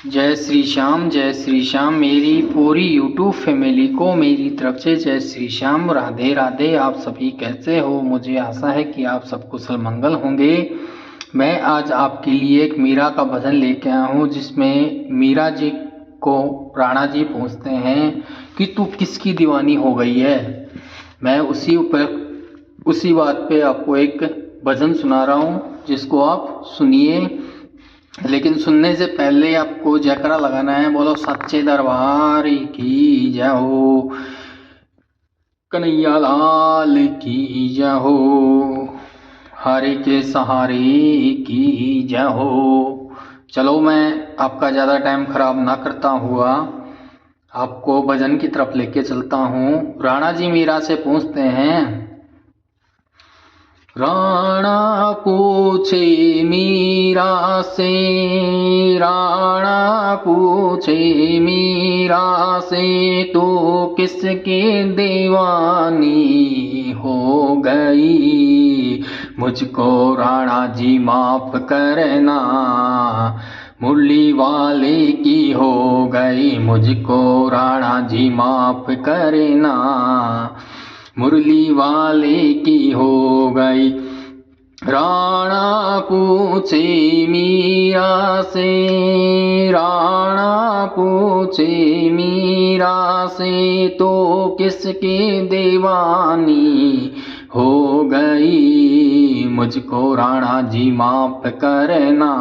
जय श्री श्याम। मेरी पूरी यूट्यूब फैमिली को मेरी तरफ से जय श्री श्याम, राधे राधे। आप सभी कैसे हो? मुझे आशा है कि आप सब कुशल मंगल होंगे। मैं आज आपके लिए एक मीरा का भजन लेके आया हूँ, जिसमें मीरा जी को राणा जी पूछते हैं कि तू किसकी दीवानी हो गई है। मैं उसी बात पे आपको एक भजन सुना रहा हूँ, जिसको आप सुनिए। लेकिन सुनने से पहले आपको जयकारा लगाना है। बोलो सच्चे दरबार की जय हो, कन्हैया लाल की जय हो, हरे के सहारे की जय हो। चलो, मैं आपका ज़्यादा टाइम खराब ना करता हुआ आपको भजन की तरफ लेके चलता हूँ। राणा जी मीरा से पूछते हैं, राणा पूछे मीरा से, राणा पूछे मीरा से, तो किसके दीवानी हो गई। मुझको राणा जी माफ करना, मुरली वाले की हो गई। मुझको राणा जी माफ करना, मुरली वाले की हो गई। राणा पूछे मीरा से, राणा पूछे मीरा से, तो किसके दीवानी हो गई। मुझको राणा जी माफ करना,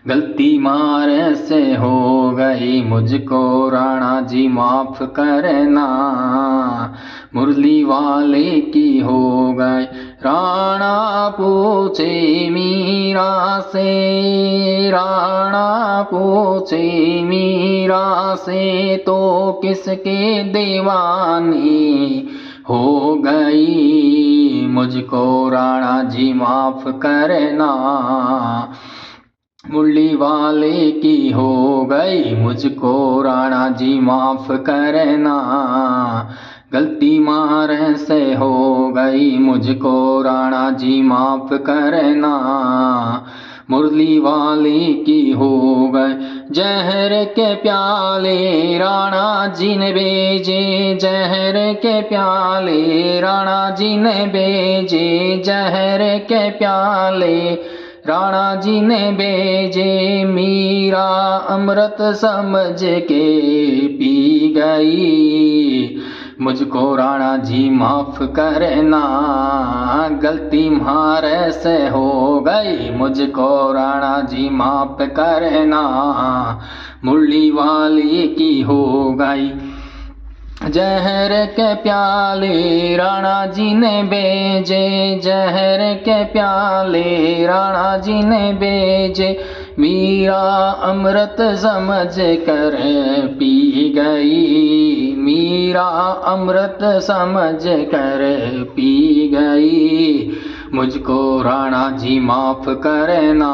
गलती मारे से हो गई। मुझको राणा जी माफ करना, मुरली वाले की हो गई। राणा पूछे मीरा से, राणा पूछे मीरा से, तो किसके दीवानी हो गई। मुझको राणा जी माफ करना, मुरली वाले की हो गई। मुझको राणा जी माफ करना, गलती मारे से हो गई। मुझको राणा जी माफ करना, मुरली वाले की हो गई। जहर के प्याले राणा जी ने भेजे, जहर के प्याले राणा जी ने भेजे, जहर के प्याले राणा जी ने भेजे। मीरा अमृत समझ के पी गई। मुझको राणा जी माफ करना, गलती मारे से हो गई। मुझको राणा जी माफ करना, मुरली वाली की हो गई। जहर के प्याले राणा जी ने भेजे, जहर के प्याले राणा जी ने भेजे। मीरा अमृत समझ कर पी गई। मीरा अमृत समझ कर पी गई। मुझको राणा जी माफ करना,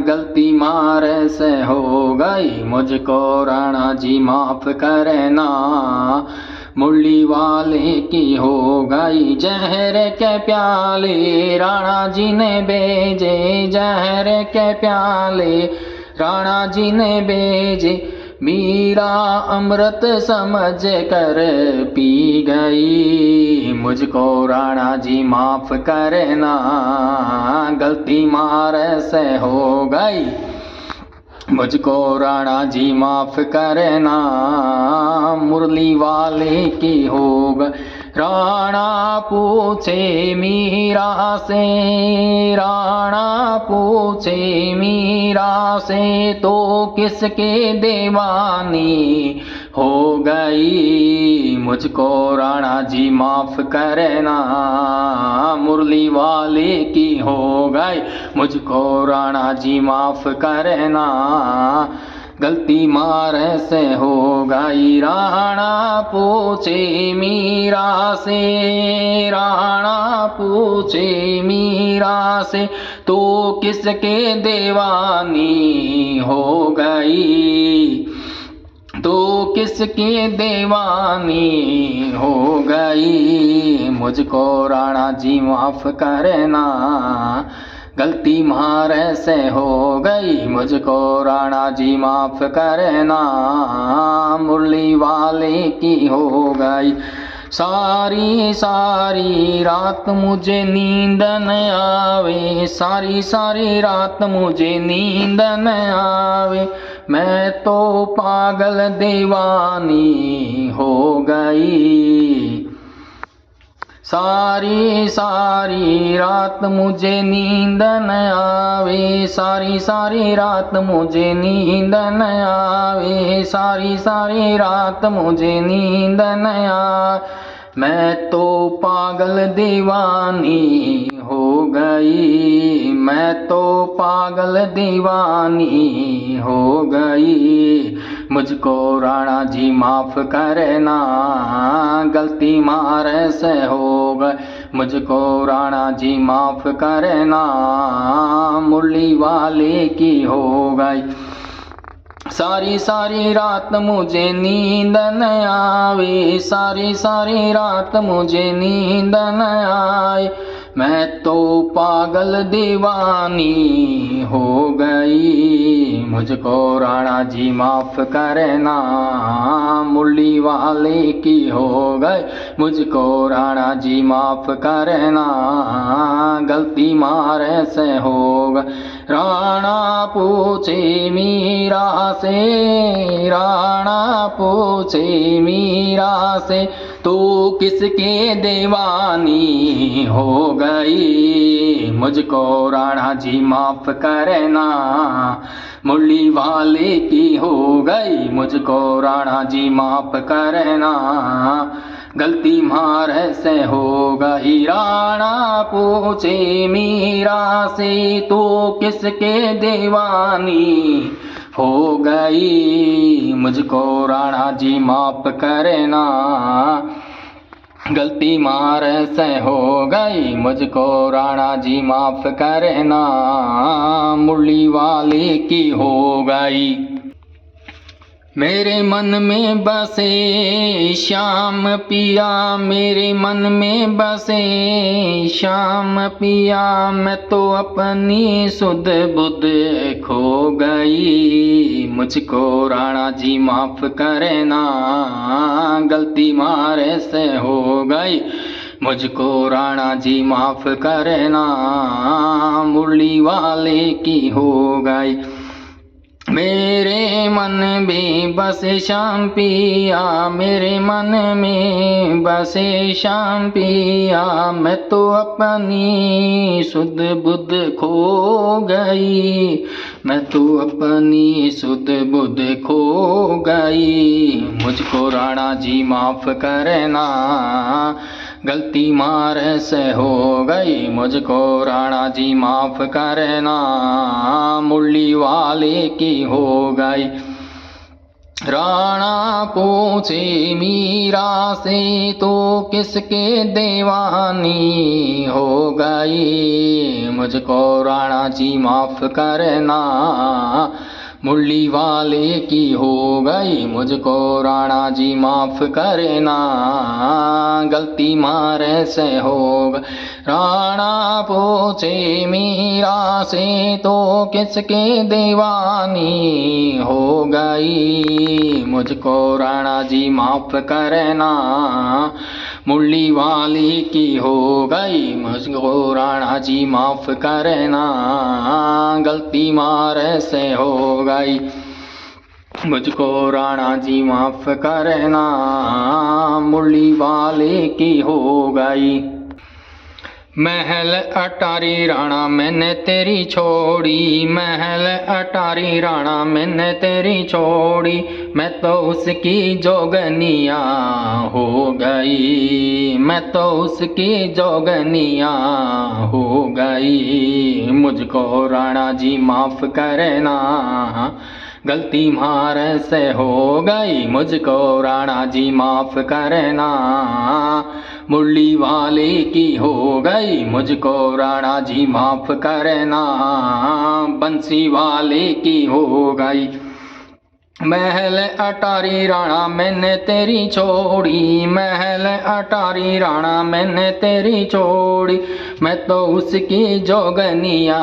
गलती मारे से हो गई। मुझको राणा जी माफ करना, मुरली वाले की हो गई। जहर के प्याले राणा जी ने भेजे, जहर के प्याले राणा जी ने भेजे। मीरा अमृत समझ कर पी गई। मुझको राणा जी माफ करना, गलती मारे से हो गई। मुझको राणा जी माफ करना, मुरली वाले की हो गई। राणा पूछे मीरा से, राणा पूछे मीरा से, तो किसके दीवानी हो गई। मुझको राणा जी माफ करना, मुरली वाले की हो गई। मुझको राणा जी माफ करना, गलती मारे से हो गई। राणा पूछे मीरा से, राणा पूछे मीरा से, तो किसके दीवानी हो गई। तो किसके दीवानी हो गई। मुझको राणा जी माफ करना, गलती मारे से हो गई। मुझको राणा जी माफ करना, मुरली वाले की हो गई। सारी सारी रात मुझे नींद न आवे, सारी सारी रात मुझे नींद न आवे, मैं तो पागल दीवानी हो गई। सारी सारी रात मुझे नींद न आवे, सारी सारी रात मुझे नींद न आवे, सारी सारी रात मुझे नींद न आवे, मैं तो पागल दीवानी हो गई, मैं तो पागल दीवानी हो गई। मुझको राणा जी माफ करना, गलती मारे से हो गए, मुझको राणा जी माफ करना, मुरली वाले की हो गई। सारी सारी रात मुझे नींद न आवे, सारी सारी रात मुझे नींद न आए, मैं तो पागल दीवानी हो गई। मुझको राणा जी माफ करना, मुरली वाले की हो गए, मुझको राणा जी माफ करना, गलती मारे से हो गए। राणा पूछे मीरा से, राणा पूछे मीरा से, तू किसके दीवानी हो गई। मुझको राणा जी माफ करना, मुरली वाले की हो गई, मुझको राणा जी माफ करना, गलती मारे से हो गई। राणा पूछे मीरा से, तू किसके दीवानी हो गई। मुझको राणा जी माफ करना, गलती मारे से हो गई, मुझको राणा जी माफ करना, मुरली वाले की हो गई। मेरे मन में बसे श्याम पिया, मेरे मन में बसे श्याम पिया, मैं तो अपनी सुध बुध खो गई। मुझको राणा जी माफ करना, गलती मारे से हो गई, मुझको राणा जी माफ करना, मुरली वाले की हो गई। मेरे मन में बसे श्याम पिया, मेरे मन में बसे श्याम पिया, मैं तो अपनी सुध बुध खो गई, मैं तो अपनी सुध बुध खो गई। मुझको राणा जी माफ करना, गलती मारे से हो गई, मुझको राणा जी माफ करना, मुरली वाले की हो गई। राणा पूछे मीरा से, तो किसके दीवानी हो गई। मुझको राणा जी माफ करना, मुरली वाले की हो गई, मुझको राणा जी माफ करना, गलती मारे से हो गई। राणा पूछे मीरा से, तो किसके दीवानी हो गई। मुझको राणा जी माफ करना, मुरली वाली की हो गई, मुझको राणा जी माफ करना, गलती मारे से हो गई। मुझको राणा जी माफ करना, मुरली वाले की हो गई। महल अटारी राणा मैंने तेरी छोड़ी, महल अटारी राणा मैंने तेरी छोड़ी, मैं तो उसकी जोगनिया हो गई, मैं तो उसकी जोगनिया हो गई। मुझको राणा जी माफ करना, गलती मारे से हो गई, मुझको राणा जी माफ करना, मुरली वाले की हो गई, मुझको राणा जी माफ करना, बंसी वाले की हो गई। महल अटारी राणा मैंने तेरी छोड़ी, महल अटारी राणा मैंने तेरी छोड़ी, मैं तो उसकी जोगनिया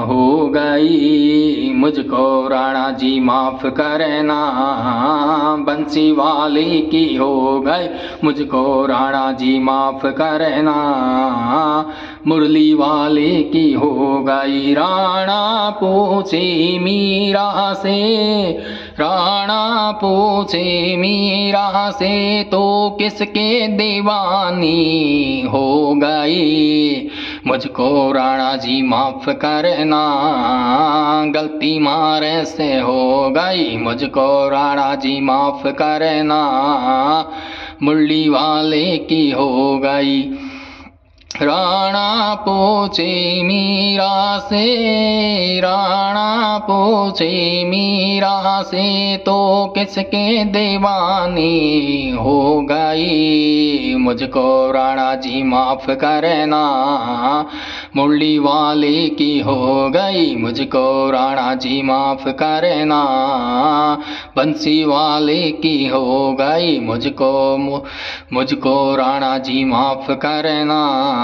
हो गई, मुझको राणा जी माफ़ करना, बंसी वाली की हो गई, मुझको राणा जी माफ़ करना, मुरली वाले की हो गई। राणा पूछे मीरा से, राणा पूछे मीरा से, तो किसके दीवानी हो गई, मुझको राणा जी माफ़ करना, गलती मारे से हो गई, मुझको राणा जी माफ़ करना, मुरली वाले की हो गई। राणा पूछे मीरा से, राणा पूछे मीरा से, तो किसके दीवानी हो गई, मुझको राणा जी माफ़ करना, मुरली वाले की हो गई, मुझको राणा जी माफ़ करना, बंसी वाले की हो गई, मुझको राणा जी माफ़ करना,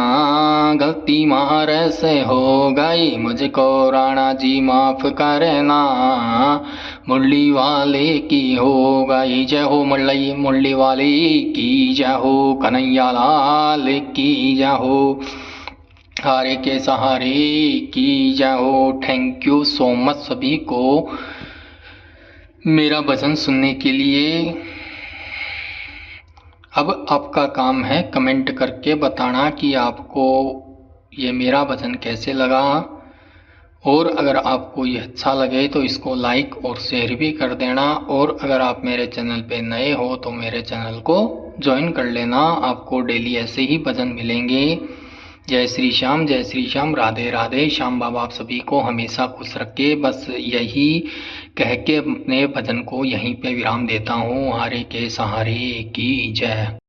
गलती मार से हो गई, मुझको राणा जी माफ़ करना, मुरली वाले की हो गई। जय हो मुरली वाले की जय हो, कन्हैया लाल की जय हो, हारे के सहारे की जय हो। थैंक यू सो मच सभी को मेरा भजन सुनने के लिए। अब आपका काम है कमेंट करके बताना कि आपको ये मेरा भजन कैसे लगा, और अगर आपको ये अच्छा लगे तो इसको लाइक और शेयर भी कर देना, और अगर आप मेरे चैनल पे नए हो तो मेरे चैनल को ज्वाइन कर लेना, आपको डेली ऐसे ही भजन मिलेंगे। जय श्री श्याम, राधे राधे। श्याम बाबा आप सभी को हमेशा खुश रखे। बस यही कह के अपने भजन को यहीं पे विराम देता हूँ। हारे के सहारे की जय।